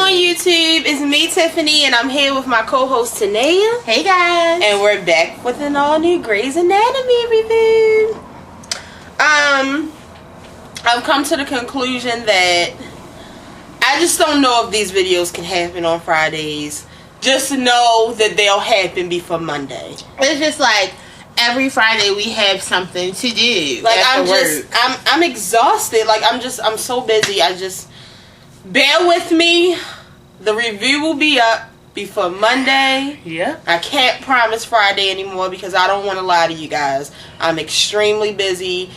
on YouTube? It's me, Tiffany, and I'm here with my co-host, Tanea. Hey, guys. And we're back with an all-new Grey's Anatomy review. I've come to the conclusion that I just don't know if these videos can happen on Fridays. Just know that they'll happen before Monday. It's just like every Friday we have something to do. Like I'm exhausted. Like I'm so busy. Bear with me. The review will be up before Monday. Yeah. I can't promise Friday anymore because I don't want to lie to you guys. I'm extremely busy.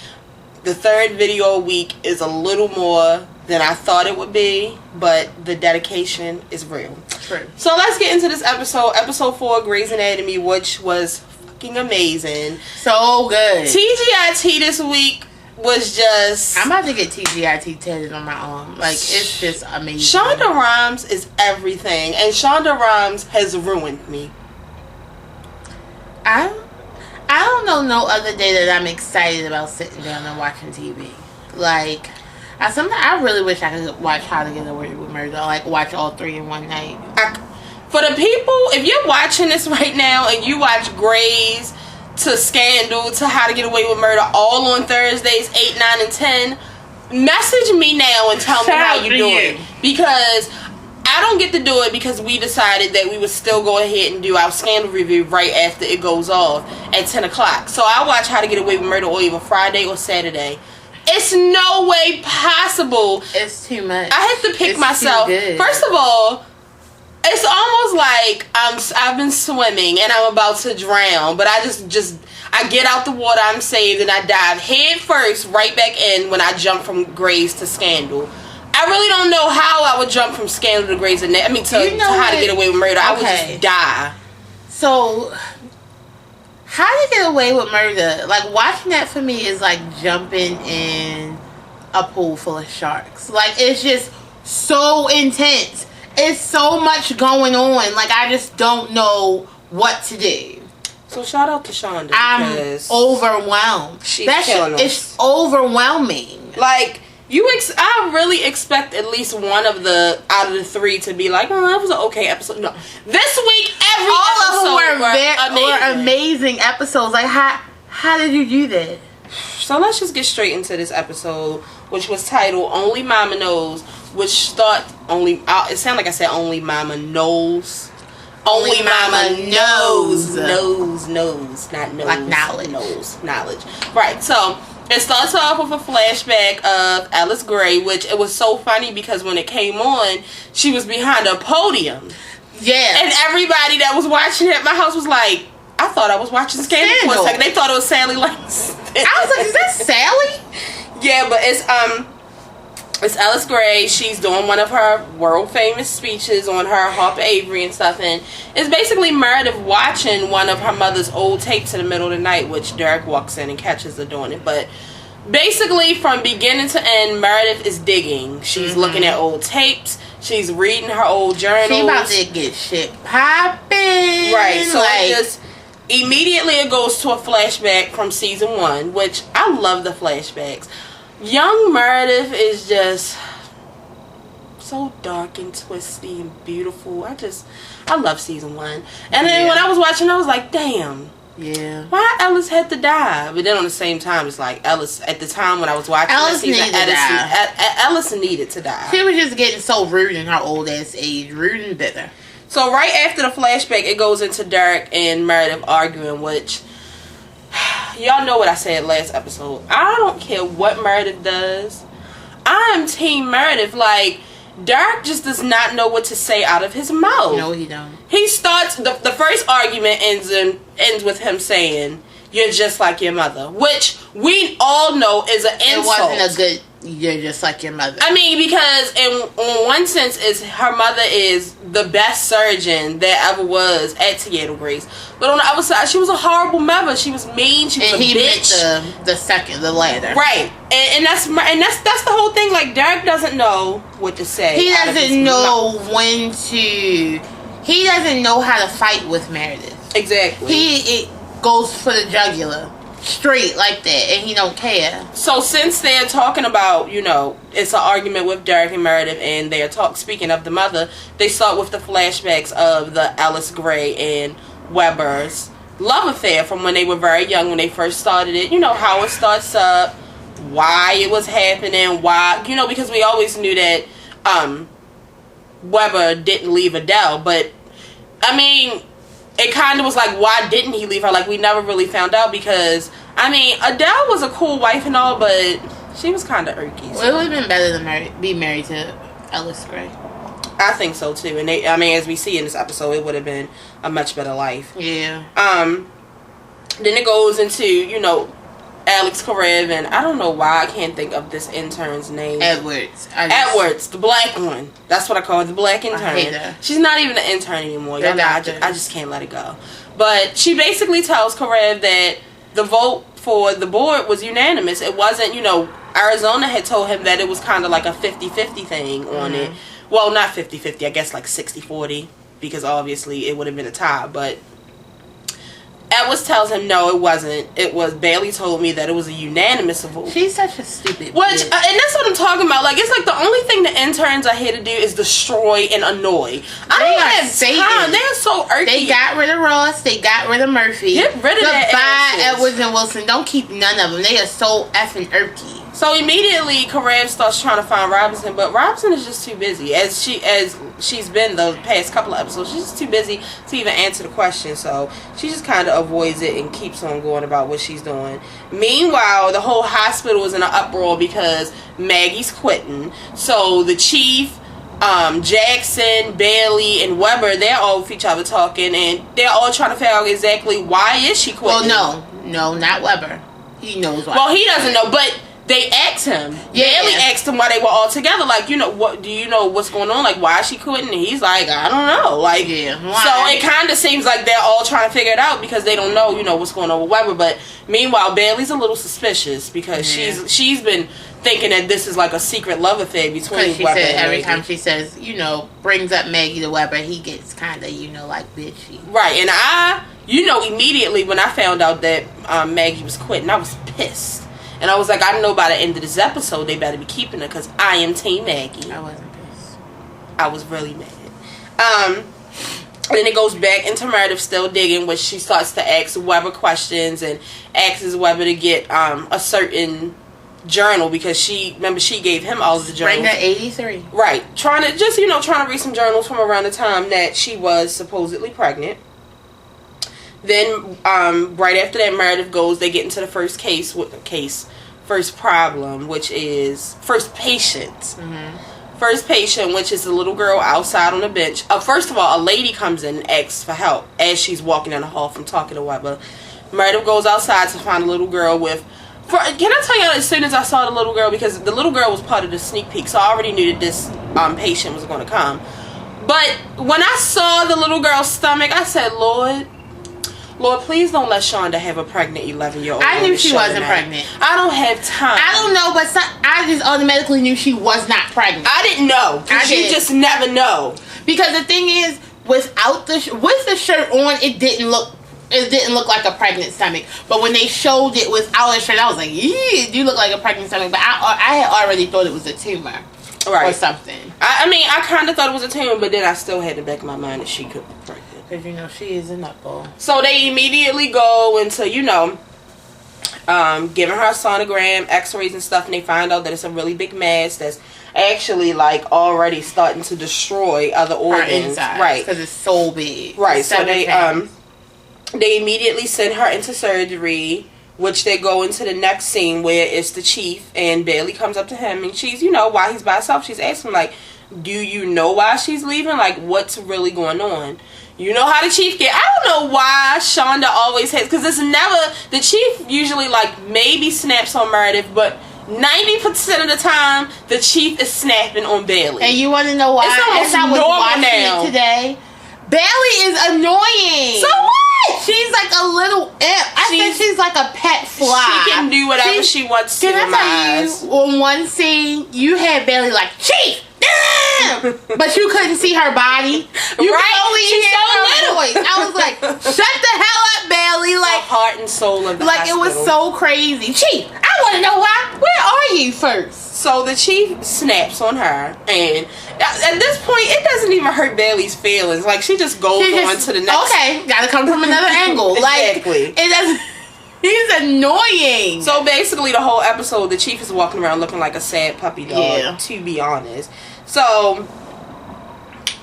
The third video a week is a little more than I thought it would be, but the dedication is real. True. So let's get into this episode 4 Grey's Anatomy, which was fucking amazing. So good. TGIT this week was just... I'm about to get TGIT tatted on my arm. Like, it's just amazing. Shonda Rhimes is everything, and Shonda Rhimes has ruined me. I don't know no other day that I'm excited about sitting down and watching TV. Like, I really wish I could watch How to Get Away with Murder. Like, watch all 3 in one night. For the people, if you're watching this right now and you watch Grey's to Scandal to How to Get Away with Murder all on Thursdays 8, 9, and 10, message me now and tell me how you're doing. Because I don't get to do it because we decided that we would still go ahead and do our Scandal review right after it goes off at 10 o'clock. So I watch How to Get Away with Murder or either Friday or Saturday. It's no way possible. It's too much. I have to pick myself. First of all, it's almost like I've been swimming and I'm about to drown, but I I get out the water, I'm saved, and I dive head first right back in when I jump from Grey's to Scandal. I really don't know how I would jump from Scandal to Grey's Anatomy. I mean, to How to Get Away with Murder. I would just die. So, How to Get Away with Murder, like, watching that for me is like jumping in a pool full of sharks. Like, it's just so intense. It's so much going on. Like, I just don't know what to do. So shout out to Shonda. I'm overwhelmed. It's overwhelming. Like, I really expect at least one of out of the 3 to be like, oh, that was an okay episode. No, this week all of them were amazing episode. Like, how did you do that? So let's just get straight into this episode, which was titled "Only Mama Knows," which thought it sounded like I said "Only Mama Knows." Only Mama knows, not knows, like knowledge. Knowledge. Right. So it starts off with a flashback of Alice Gray, which it was so funny because when it came on, she was behind a podium. Yeah. And everybody that was watching it at my house was like, I thought I was watching Scandal for a second. They thought it was Sally Langston. I was like, is that Sally? Yeah, but it's Alice Gray. She's doing one of her world famous speeches on her Harper Avery and stuff, and it's basically Meredith watching one of her mother's old tapes in the middle of the night, which Derek walks in and catches her doing it. But basically, from beginning to end, Meredith is digging. She's looking at old tapes. She's reading her old journals. She about to get shit popping. Right. So immediately it goes to a flashback from season 1, which I love the flashbacks. Young Meredith is just so dark and twisty and beautiful. I love season 1. And then when I was watching, I was like, damn. Yeah. Why Ellis had to die? But then on the same time, it's like Ellis, at the time when I was watching Ellis needed to die. She was just getting so rude in her old ass age. Rude and bitter. So right after the flashback, it goes into Derek and Meredith arguing, which... y'all know what I said last episode. I don't care what Meredith does. I'm Team Meredith. Like, Derek just does not know what to say out of his mouth. No, he don't. He starts, the first argument ends with him saying, "You're just like your mother," which we all know is an insult. It wasn't a good, "You're just like your mother." I mean, because in one sense, her mother is the best surgeon that ever was at Theater Grace. But on the other side, she was a horrible mother. She was mean. She was a bitch. And the latter. Right, and that's the whole thing. Like, Derek doesn't know what to say. He doesn't know when to. He doesn't know how to fight with Meredith. Exactly. It goes for the jugular. straight like that, and he don't care. So since they're talking about, it's an argument with Derek and Meredith, and they're speaking of the mother, they start with the flashbacks of the Alice Gray and Weber's love affair from when they were very young, when they first started it. How it starts up, why it was happening, why, because we always knew that Weber didn't leave Adele, but I mean, it kind of was like, why didn't he leave her? Like, we never really found out, because I mean, Adele was a cool wife and all, but she was kind of irky. So. Well, it would have been better to be married to Alice Gray. I think so too, and as we see in this episode, it would have been a much better life. Yeah. Then it goes into Alex Karev, and I don't know why I can't think of this intern's name. Edwards, the black one. That's what I call her, the black intern. I hate her. She's not even an intern anymore. I just can't let it go. But she basically tells Karev that the vote for the board was unanimous. It wasn't, Arizona had told him that it was kind of like a 50-50 thing on it. Well, not 50-50, I guess like 60-40, because obviously it would have been a tie, but Edwards tells him no, it wasn't. It was, Bailey told me that it was a unanimous vote. She's such a stupid and that's what I'm talking about. Like, it's like the only thing the interns are here to do is destroy and annoy. I don't have time. They're so irky. They got rid of Ross. They got rid of Murphy. Get rid of that. Goodbye, Edwards and Wilson. Don't keep none of them. They are so effing irky. So immediately, Karev starts trying to find Robinson, but Robinson is just too busy. As she's been the past couple of episodes, she's just too busy to even answer the question. So she just kind of avoids it and keeps on going about what she's doing. Meanwhile, the whole hospital is in an uproar because Maggie's quitting. So the chief, Jackson, Bailey, and Weber, they're all with each other talking, and they're all trying to figure out exactly why is she quitting. Well, no, not Weber. He knows why. Well, he doesn't know, but they asked him. Yeah. Bailey asked him why they were all together. Like, what? Do you know what's going on? Like, why is she quitting? And he's like, I don't know. Like, yeah. So it kind of seems like they're all trying to figure it out because they don't know, what's going on with Weber. But meanwhile, Bailey's a little suspicious because she's been thinking that this is like a secret love affair between she Weber said and every Maggie. time she says, brings up Maggie to Weber, he gets kind of, like bitchy. Right, and I, immediately when I found out that Maggie was quitting, I was pissed. And I was like, I know by the end of this episode, they better be keeping her because I am Team Maggie. I wasn't pissed. I was really mad. And then it goes back into Meredith still digging, which she starts to ask Weber questions and asks Weber to get a certain journal because she gave him all of the journals. Bring the 83. Right. Trying to read some journals from around the time that she was supposedly pregnant. Then, right after that, Meredith goes, they get into the first first problem, which is first patient. Mm-hmm. First patient, which is the little girl outside on the bench. First of all, a lady comes in and asks for help as she's walking in the hall from talking to Weber. Meredith goes outside to find a little girl can I tell you, as soon as I saw the little girl, because the little girl was part of the sneak peek, so I already knew that this patient was going to come. But when I saw the little girl's stomach, I said, Lord, please don't let Shonda have a pregnant 11-year-old. I knew she wasn't pregnant. I don't have time. I don't know, but I just automatically knew she was not pregnant. I didn't know. You just never know. Because the thing is, with the shirt on, it didn't look like a pregnant stomach. But when they showed it without a shirt, I was like, yeah, you look like a pregnant stomach. But I had already thought it was a tumor. Right. Or something. I kind of thought it was a tumor, but then I still had to back in my mind that she could be pregnant. Because, she is a nutball. So they immediately go into, giving her a sonogram, x-rays and stuff, and they find out that it's a really big mass that's actually, already starting to destroy other organs. Right. Because it's so big. Right. So they immediately send her into surgery, which they go into the next scene where it's the chief, and Bailey comes up to him, and she's, while he's by himself, she's asking, do you know why she's leaving? What's really going on? You know how the chief get. I don't know why Shonda always has, because it's never, the chief usually maybe snaps on Meredith, but 90% of the time the chief is snapping on Bailey. And you want to know why? It's almost normal now. It today, Bailey is annoying. So what? She's like a little imp. I think she's like a pet fly. She can do whatever she wants to. Can I tell you, on one scene, you had Bailey like, Chief, damn! But you couldn't see her body. You Right? could only She's hear so her little. voice. I was like, shut the hell up, Bailey. The Like, heart and soul of the like it was hospital. so crazy. Chief, I want to know why. Where are you first? So the chief snaps on her, and at this point, it doesn't even hurt Bailey's feelings. Like, she just goes on to the next. Okay, gotta come from another angle. Exactly. Like, it doesn't. He's annoying. So basically, the whole episode, the chief is walking around looking like a sad puppy dog. Yeah. To be honest. So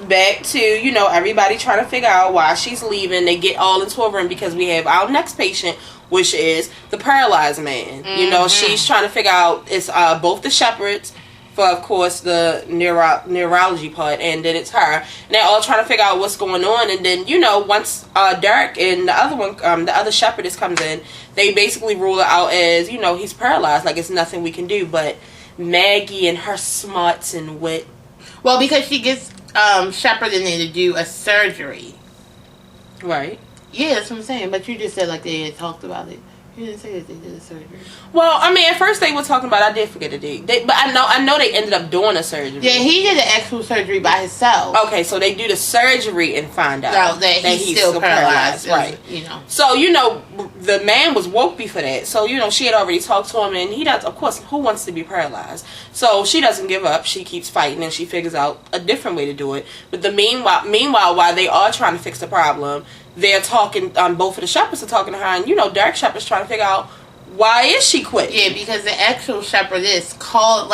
back to, you know, everybody trying to figure out why she's leaving. They get all into a room because we have our next patient, which is the paralyzed man. Mm-hmm. You know, she's trying to figure out, it's both the shepherds for, of course, the neurology part, and then it's her. And they're all trying to figure out what's going on. And then, you know, once Derek and the other one, the other shepherdess comes in, they basically rule it out as, you know, he's paralyzed. Like, it's nothing we can do. But Maggie and her smarts and wit. Well, because she gets shepherded in to do a surgery. Right. Yeah, that's what I'm saying. But you just said like they had talked about it. You didn't say that they did a surgery. Well, I mean, at first they were talking about, I did forget to do. But I know they ended up doing a surgery. Yeah, he did an actual surgery by himself. Okay, so they do the surgery and find out that he's still paralyzed. Right. You know. So, you know, the man was woke before that. So, you know, she had already talked to him, and he does, of course, who wants to be paralyzed? So she doesn't give up. She keeps fighting, and she figures out a different way to do it. But meanwhile, while they are trying to fix the problem, they're talking, both of the shepherds are talking to her, and, you know, Derek Shepherd's trying to figure out, why is she quit? Yeah, because the actual shepherdess called,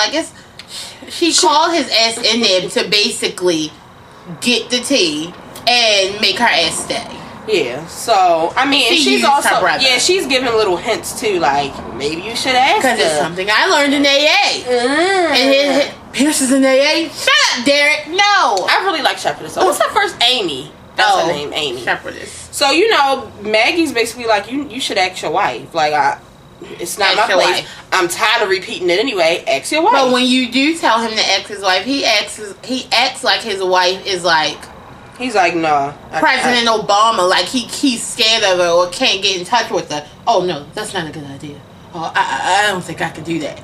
she called his ass in there to basically get the tea and make her ass stay. Yeah, so, I mean, She she's used also, her brother. yeah, she's giving little hints, too, like, maybe you should ask Because it's her. something I learned in AA. And Pierce is in AA. Shut up, Derek. No. I really like Shepherdess. So what's her first? Amy. That's her name, Amy. Shepherdess. So, you know, Maggie's basically like, you should ask your wife. Like, it's not Ask my your place. wife. I'm tired of repeating it anyway. Ask your wife. But when you do tell him to ask his wife, he acts like his wife is like He's like, no. President Obama, like he's scared of her or can't get in touch with her. Oh no, that's not a good idea. Oh, I don't think I can do that.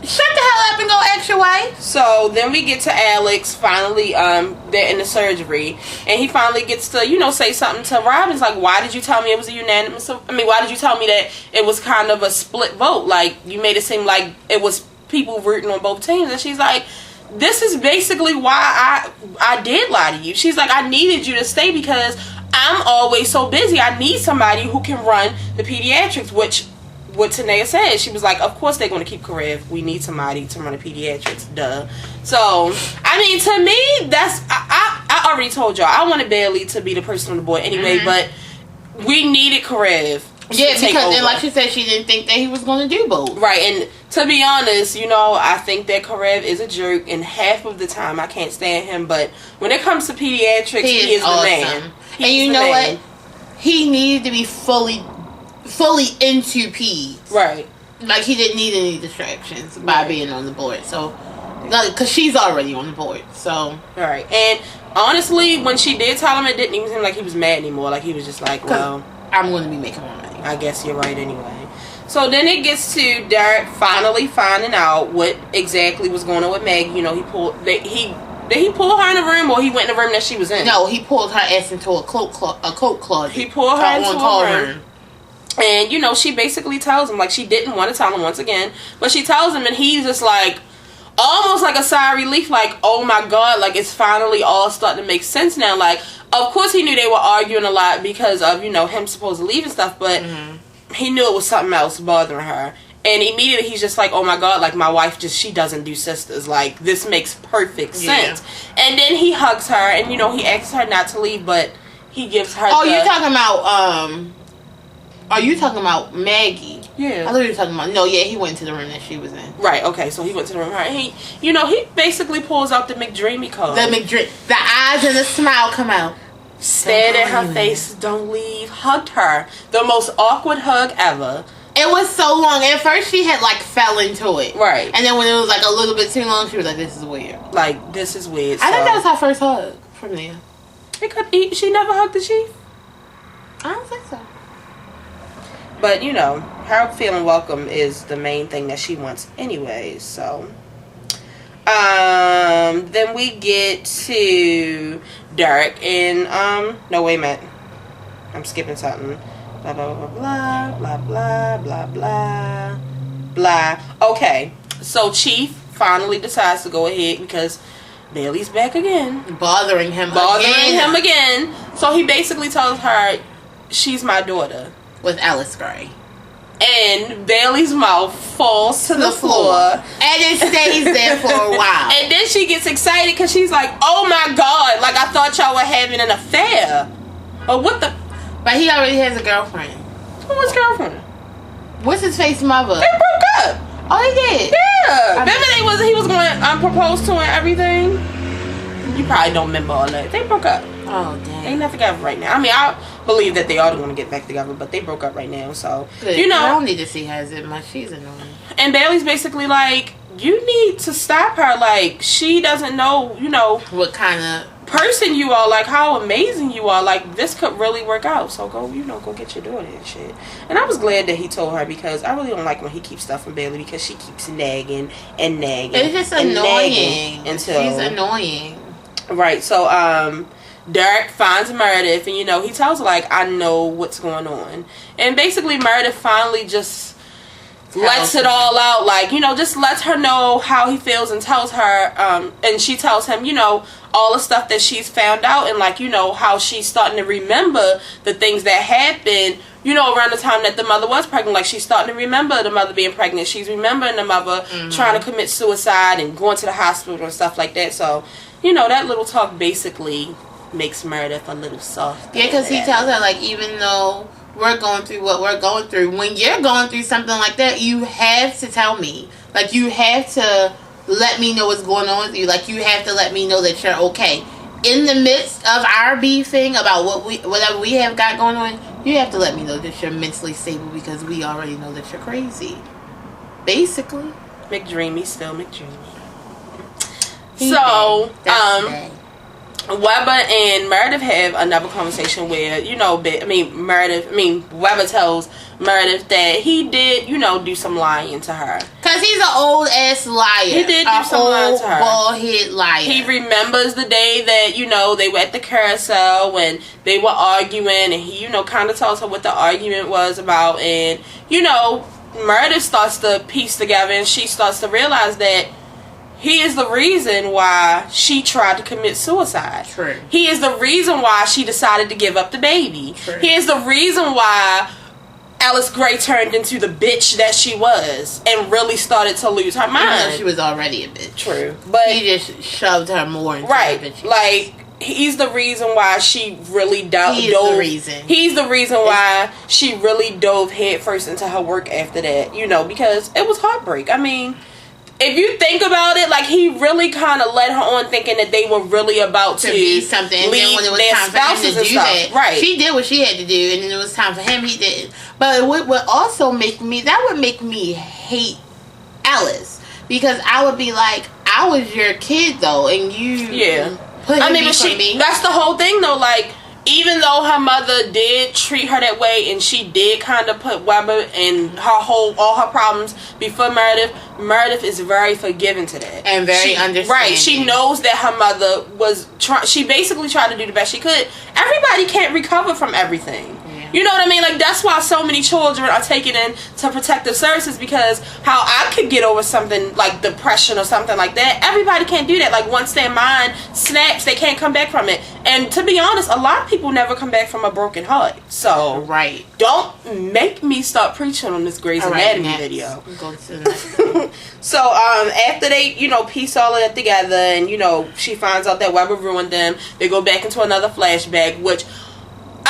Shut the hell up and go ask your wife. So then we get to Alex. Finally, they're in the surgery, and he finally gets to, you know, say something to Robin's like, why did you tell me it was a unanimous? I mean, why did you tell me that it was kind of a split vote? Like, you made it seem like it was people rooting on both teams. And she's like, this is basically why I did lie to you. She's like, I needed you to stay because I'm always so busy. I need somebody who can run the pediatrics, which what Tanea said. She was like, of course they're going to keep Karev. We need somebody to run the pediatrics. Duh. So, I mean, to me, that's, I already told y'all, I wanted Bailey to be the person on the board anyway, but we needed Karev. Yeah, because and like she said, she didn't think that he was going to do both. Right, and to be honest, you know, I think that Karev is a jerk, and half of the time I can't stand him, but when it comes to pediatrics, he is awesome. the man. And you know what? He needed to be fully into peds. Right. Like, he didn't need any distractions by being on the board. So, because she's already on the board. So. Right. And honestly, when she did tell him, it didn't even seem like he was mad anymore. Like, he was just like, well, I'm going to be making more money. I guess you're right anyway. So then it gets to Derek finally finding out what exactly was going on with Meg. You know, did he pull her in the room, or he went in the room that she was in? No, he pulled her ass into a coat closet. He pulled her into a room. And, you know, she basically tells him, like, she didn't want to tell him once again, but she tells him, and he's just like, almost like a sigh of relief, like, oh my god, like, it's finally all starting to make sense now. Like, of course he knew they were arguing a lot because of, you know, him supposed to leave and stuff, but he knew it was something else bothering her. And immediately he's just like, oh my god, like, my wife she doesn't do sisters. Like, this makes perfect sense. And then he hugs her, and, you know, he asks her not to leave, but he gives her you're talking about, are you talking about Maggie? Yeah. I thought you were talking about... No, yeah, he went to the room that she was in. Right, okay, so he went to the room. And he, you know, he basically pulls out the McDreamy card. The eyes and the smile come out. Stared at her face, don't leave, hugged her. The most awkward hug ever. It was so long. At first, she had, like, fell into it. Right. And then when it was, like, a little bit too long, she was like, this is weird. Like, this is weird. I think that was her first hug from there. She never hugged the chief? I don't think so. But, you know, her feeling welcome is the main thing that she wants anyways, so. Then we get to Derek and no, wait a minute, I'm skipping something. Blah blah blah blah blah blah blah blah. Okay, so Chief finally decides to go ahead because Bailey's back again, bothering him again. So he basically tells her she's my daughter with Alice Gray. And Bailey's mouth falls to the floor. And it stays there for a while. And then she gets excited because she's like, oh my God, like I thought y'all were having an affair. But what the? But he already has a girlfriend. Who's girlfriend? What's his face mother? They broke up. Oh, he did? Yeah. Remember he was going to propose to and everything? You probably don't remember all that. They broke up. Oh, dang. They not together right now. I mean, I believe that they are going to get back together, but they broke up right now. So, good. You know. I don't need to see her as much. She's annoying. And Bailey's basically like, you need to stop her. Like, she doesn't know, what kind of person you are, like how amazing you are. Like, this could really work out. So go get your daughter and shit. And I was glad that he told her because I really don't like when he keeps stuff from Bailey because she keeps nagging and nagging. It's just annoying. She's annoying. Right. So, Derek finds Meredith and, he tells her, like, I know what's going on. And basically Meredith finally just lets it all out, like, just lets her know how he feels and tells her, and she tells him, all the stuff that she's found out and, like, how she's starting to remember the things that happened, around the time that the mother was pregnant. Like, she's starting to remember the mother being pregnant. She's remembering the mother trying to commit suicide and going to the hospital and stuff like that. So, that little talk basically makes Meredith a little soft. Yeah, because he tells her, like, even though we're going through what we're going through, when you're going through something like that, you have to tell me. Like, you have to let me know what's going on with you. Like, you have to let me know that you're okay. In the midst of our beefing about whatever we have got going on, you have to let me know that you're mentally stable because we already know that you're crazy. Basically. McDreamy, still McDreamy. So, Weber and Meredith have another conversation where, Weber tells Meredith that he did, do some lying to her. Because he's an old ass liar. He did do some lying to her. Bald head liar. He remembers the day that, they were at the carousel when they were arguing, and he, kind of tells her what the argument was about. And, Meredith starts to piece together, and she starts to realize that he is the reason why she tried to commit suicide. True. He is the reason why she decided to give up the baby. True. He is the reason why Alice Gray turned into the bitch that she was and really started to lose her mind. Even though she was already a bitch. True. But he just shoved her more into right. the bitch. Like, he's the reason why she really dove. He's the reason. He's the reason why she really dove headfirst into her work after that. Because it was heartbreak. I mean, if you think about it, like, he really kind of led her on thinking that they were really about to be something. And then when it was time for him to do that, right. She did what she had to do, and then it was time for him, he did. But it would also make me hate Alice. Because I would be like, I was your kid, though, and you put him for me. That's the whole thing, though, like, even though her mother did treat her that way and she did kind of put Weber and all her problems before Meredith is very forgiving to that. And very understanding. Right. She knows that her mother she basically tried to do the best she could. Everybody can't recover from everything. Yeah. You know what I mean? Like, that's why so many children are taken into protective services, because how I could get over something like depression or something like that, everybody can't do that. Like, once their mind snaps, they can't come back from it. And to be honest, a lot of people never come back from a broken heart. So, right. Don't make me start preaching on this Grey's Anatomy video. Go to the next one. So, after they, piece all of that together and, she finds out that Weber ruined them, they go back into another flashback, which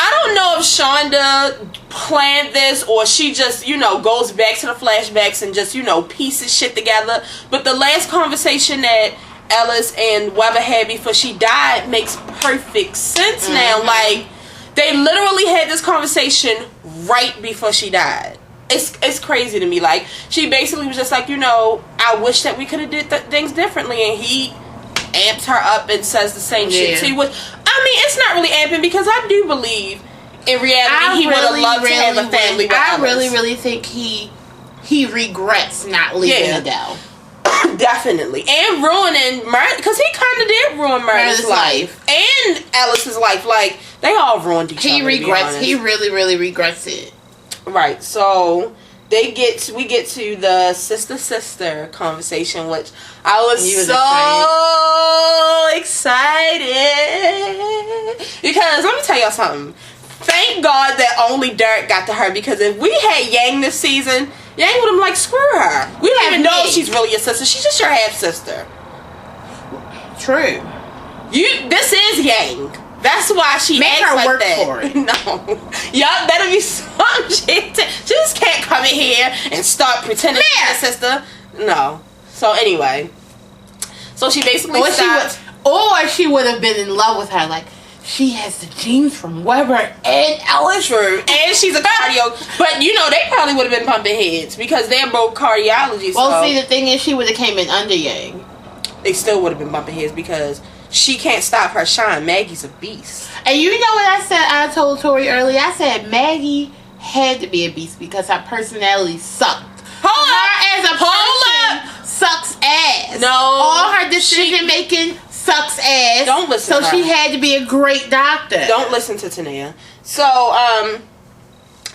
I don't know if Shonda planned this or she just, goes back to the flashbacks and just, pieces shit together. But the last conversation that Ellis and Weber had before she died makes perfect sense now. Like, they literally had this conversation right before she died. It's crazy to me. Like, she basically was just like, I wish that we could have did things differently. And he amps her up and says the same shit. See, it's not really amping, because I do believe in reality he would have loved to have a family with Alice. I really think he regrets not leaving Adele. Definitely. And ruining Murder, because he kind of did ruin Murder's life. And Ellis's life. Like, they all ruined each other. He regrets. He really, really regrets it. Right. So we get to the sister conversation, which I was so excited. Because let me tell y'all something. Thank God that only Derek got to her, because if we had Yang this season, Yang would have like, screw her. We don't even know if she's really your sister. She's just your half sister. True. This is Yang. That's why she make acts her like work that. for it. No, y'all better be some shit. She just can't come in here and start pretending she's your sister. No. So anyway, so she basically stopped. Or she would have been in love with her, like. She has the genes from Weber and Ellis. True. And she's a cardio. But, you know, they probably would have been pumping heads because they're both cardiology. Well, so see, the thing is, she would have came in under Yang. They still would have been bumping heads because she can't stop her shine. Maggie's a beast. And you know what I said? I told Tori earlier. I said Maggie had to be a beast because her personality sucked. Hold up. Sucks ass. No. All her decision making sucks ass. Don't listen to her. So she had to be a great doctor. Don't listen to Tanea. So,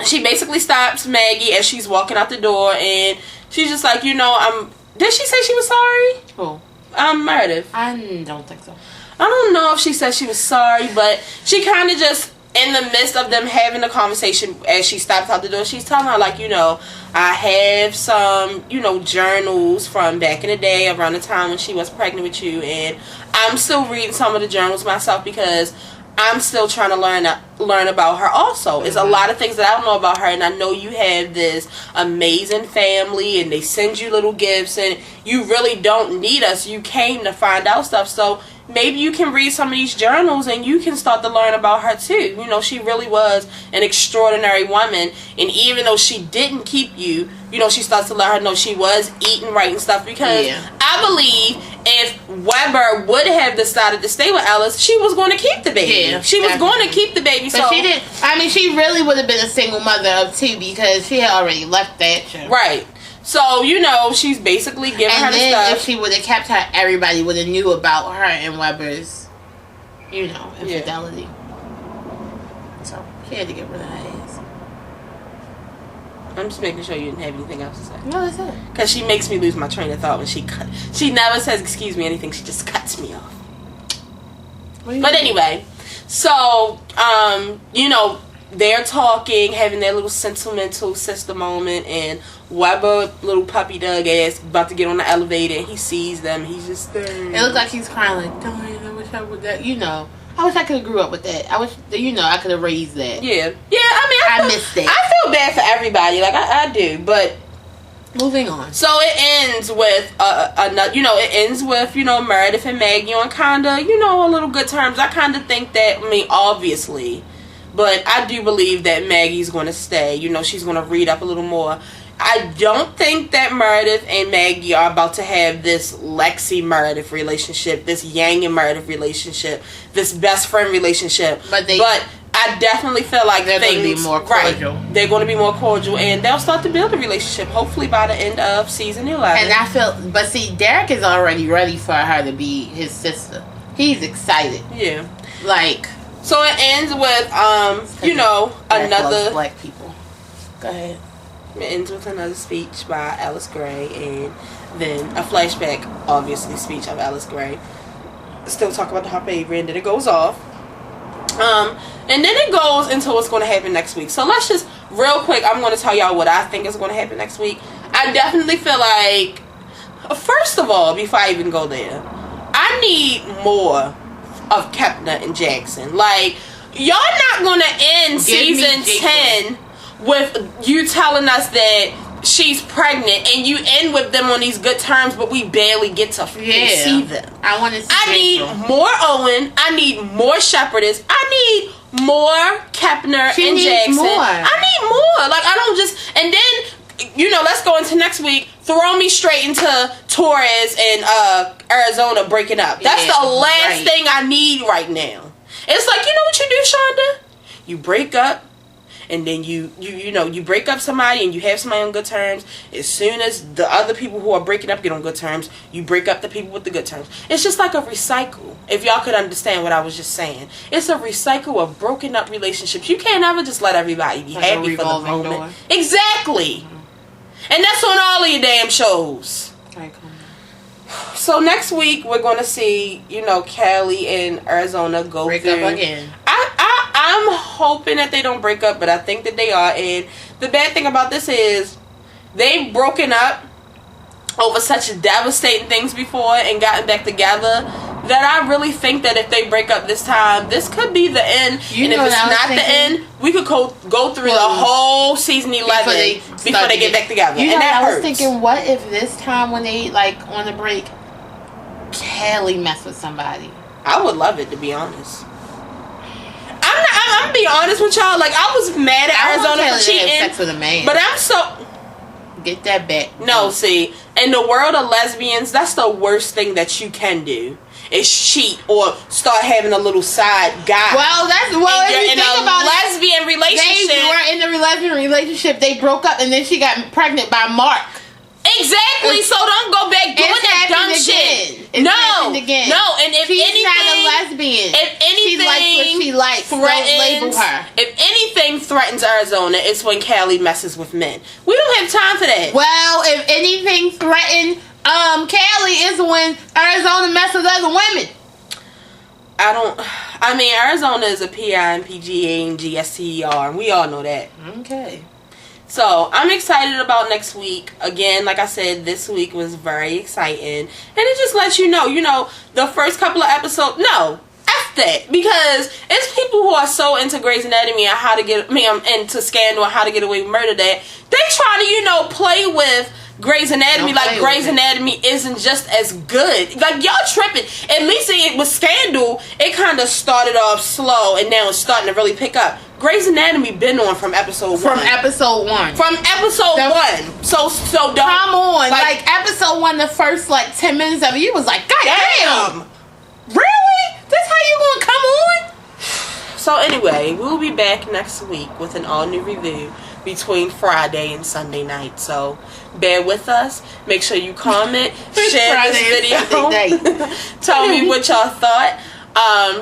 she basically stops Maggie as she's walking out the door, and she's just like, you know, did she say she was sorry? Who? Meredith. I don't think so. I don't know if she said she was sorry, but she kind of just, in the midst of them having a conversation, as she stops out the door, she's telling her, like, you know, I have some, you know, journals from back in the day around the time when she was pregnant with you, and I'm still reading some of the journals myself because I'm still trying to learn about her also. There's a lot of things that I don't know about her, and I know you have this amazing family, and they send you little gifts, and you really don't need us. You came to find out stuff, so maybe you can read some of these journals and you can start to learn about her too. You know, she really was an extraordinary woman, and even though she didn't keep you, you know, she starts to let her know she was eating right and stuff, because I believe if Weber would have decided to stay with Ellis, she was going to keep the baby. Yeah, she was going to keep the baby. But she didn't. I mean, she really would have been a single mother of two because she had already left that show. Right. So, you know, she's basically giving her the stuff. And if she would have kept her, everybody would have knew about her and Weber's, you know, infidelity. Yeah. So, she had to get rid of her ass. I'm just making sure you didn't have anything else to say. No, that's it. Because she makes me lose my train of thought when she never says excuse me anything. She just cuts me off. But anyway, so, you know, they're talking, having their little sentimental sister moment, and Weber, little puppy dog ass, about to get on the elevator, and he sees them. He's just there. It looks like he's crying, like, darn, I wish I would that. You know, I wish I could have grew up with that. I wish, you know, I could have raised that. Yeah. Yeah, I mean, I missed it. I feel bad for everybody. Like, I do, but moving on. So it ends with you know, Meredith and Maggie on kinda, you know, a little good terms. I kinda think that, I mean, obviously, but I do believe that Maggie's gonna stay. You know, she's gonna read up a little more. I don't think that Meredith and Maggie are about to have this Lexi Meredith relationship, this Yang and Meredith relationship, this best friend relationship. But I definitely feel like they're going to be more cordial. Right, they're going to be more cordial, and they'll start to build a relationship, hopefully by the end of season 11. And I feel, but see, Derek is already ready for her to be his sister. He's excited. Yeah. Like. So it ends with, you know, another. Black people. Go ahead. It ends with another speech by Alice Gray, and then a flashback, obviously, speech of Alice Gray. Still talk about the hot baby, and then it goes off. And then it goes into what's going to happen next week. So let's just, real quick, I'm going to tell y'all what I think is going to happen next week. I definitely feel like, first of all, before I even go there, I need more of Kepner and Jackson. Like, y'all not going to end season 10 with you telling us that she's pregnant and you end with them on these good terms, but we barely get to see them. I want to see I need more Owen. I need more Shepherdess. I need more Kepner and Jackson. More. I need more. Like, I don't just, and then, you know, let's go into next week. Throw me straight into Torres and Arizona breaking up. That's the last thing I need right now. It's like, you know what you do, Shonda? You break up, and then you break up somebody and you have somebody on good terms. As soon as the other people who are breaking up get on good terms, you break up the people with the good terms. It's just like a recycle. If y'all could understand what I was just saying, it's a recycle of broken up relationships. You can't ever just let everybody be like happy for the moment. Door. Exactly. And that's on all of your damn shows. Right, cool. So next week we're going to see, Cali and Arizona break through. Up again. I'm hoping that they don't break up, but I think that they are. And the bad thing about this is they've broken up over such devastating things before and gotten back together that I really think that if they break up this time, this could be the end. And if it's not the end, we could go through the whole season 11 before they get back together. And that I was hurts. thinking, what if this time when they on the break, Kelly mess with somebody? I would love it, to be honest. I'm be honest with y'all. Like, I was mad at Arizona for cheating, sex with a man. but I'm so. Get that back. No, see, in the world of lesbians, that's the worst thing that you can do. Is cheat or start having a little side guy. Well, if you think about lesbian relationship, they were in a lesbian relationship. They broke up, and then she got pregnant by Mark. Exactly. So don't go back doing that dumb shit. It's happened again. No, and if she's anything, not a lesbian. If anything, she likes what she likes. Don't label her. If anything threatens Arizona, it's when Callie messes with men. We don't have time for that. Well, if anything threatens Callie is when Arizona messes with other women. Arizona is a PINPGANGSTER, and we all know that. Okay. So, I'm excited about next week. Again, like I said, this week was very exciting. And it just lets you know, the first couple of episodes, no, F that. Because it's people who are so into Grey's Anatomy and into Scandal and How to Get Away with Murder that they try to, play with Grey's Anatomy like Grey's Anatomy isn't just as good. Like, y'all tripping. At least with Scandal, it kind of started off slow and now it's starting to really pick up. Grey's Anatomy been on from episode 1. From episode 1. So don't come on. Like episode 1, the first 10 minutes of it, you was like, God damn. Really? That's how you gonna come on? So anyway, we'll be back next week with an all new review between Friday and Sunday night. So bear with us. Make sure you comment, share this video. Tell me what y'all thought.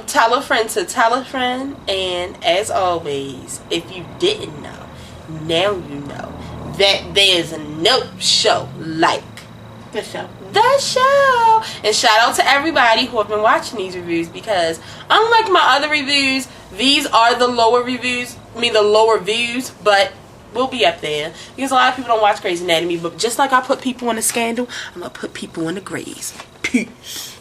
Tell a friend to tell a friend. And as always, if you didn't know, now you know that there's no show like the show. And shout out to everybody who have been watching these reviews, because unlike my other reviews, these are the lower views, but we'll be up there because a lot of people don't watch Grey's Anatomy. But just like I put people in the Scandal, I'm gonna put people in the Greys. Peace.